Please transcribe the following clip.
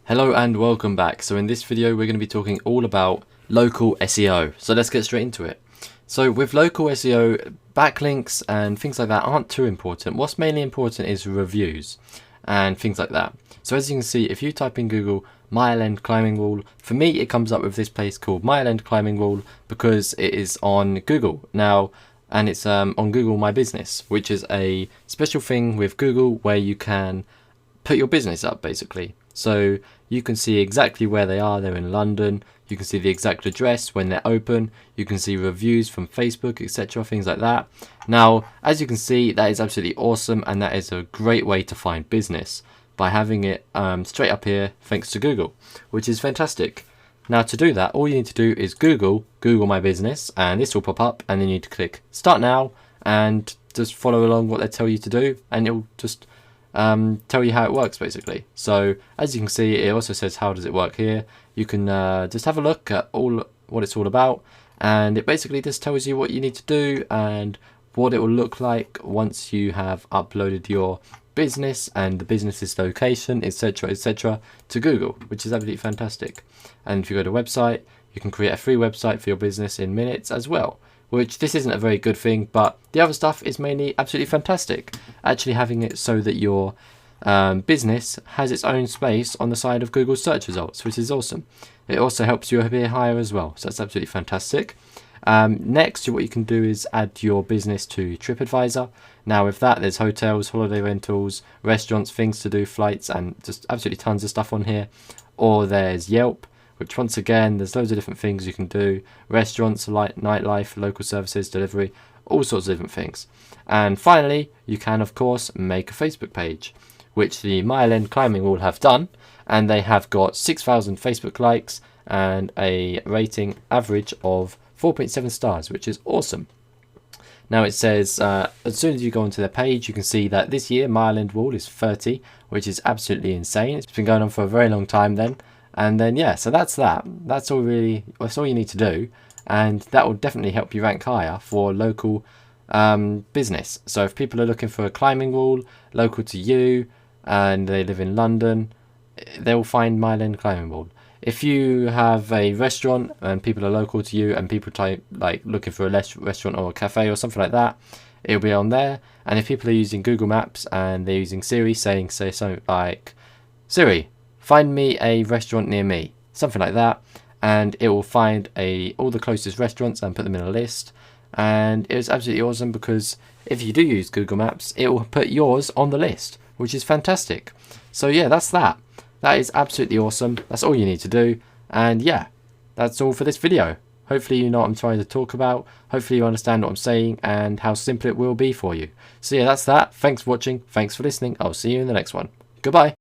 Hello and welcome back. So in this video we're going to be talking all about local SEO. So let's get straight into it. So with local SEO, backlinks and things like that aren't too important. What's mainly important is reviews and things like that. So as you can see, if you type in Google Mile End Climbing Wall, for me it comes up with this place called Mile End Climbing Wall because it is on Google now, and it's on Google My Business, which is a special thing with Google where you can put your business up basically. So you can see exactly where they are. They're in London. You can see the exact address when they're open. You can see reviews from Facebook, etc., things like that. Now, as you can see, that is absolutely awesome, and that is a great way to find business by having it straight up here thanks to Google, which is fantastic. Now to do that, all you need to do is Google My Business, and this will pop up, and then you need to click Start Now and just follow along what they tell you to do, and it'll just tell you how it works basically. So as you can see, it also says how does it work here. You can just have a look at what it's all about, and it basically just tells you what you need to do and what it will look like once you have uploaded your business and the business's location, etc., to Google, which is absolutely fantastic. And if you go to website, you can create a free website for your business in minutes as well, which this isn't a very good thing, but the other stuff is mainly absolutely fantastic. Actually having it so that your business has its own space on the side of Google search results, which is awesome. It also helps you appear higher as well, so that's absolutely fantastic. Next, what you can do is add your business to TripAdvisor. Now with that, there's hotels, holiday rentals, restaurants, things to do, flights, and just absolutely tons of stuff on here. Or there's Yelp, which once again, there's loads of different things you can do. Restaurants, like nightlife, local services, delivery, all sorts of different things. And finally, you can of course make a Facebook page, which the Mile End Climbing Wall have done, and they have got 6,000 Facebook likes and a rating average of 4.7 stars, which is awesome. Now it says, as soon as you go onto their page, you can see that this year Mile End Wall is 30, which is absolutely insane. It's been going on for a very long time then. And then yeah, so that's that. That's all you need to do, and that will definitely help you rank higher for local business. So if people are looking for a climbing wall local to you and they live in London, they will find Mile End Climbing Wall. If you have a restaurant and people are local to you and people type like looking for a restaurant or a cafe or something like that, it'll be on there. And if people are using Google Maps and they're using Siri, say something like, Siri, find me a restaurant near me, something like that, and it will find all the closest restaurants and put them in a list. And it's absolutely awesome because if you do use Google Maps, it will put yours on the list, which is fantastic. So yeah, that's that. That is absolutely awesome. That's all you need to do. And yeah, that's all for this video. Hopefully you know what I'm trying to talk about. Hopefully you understand what I'm saying and how simple it will be for you. So yeah, that's that. Thanks for watching. Thanks for listening. I'll see you in the next one. Goodbye.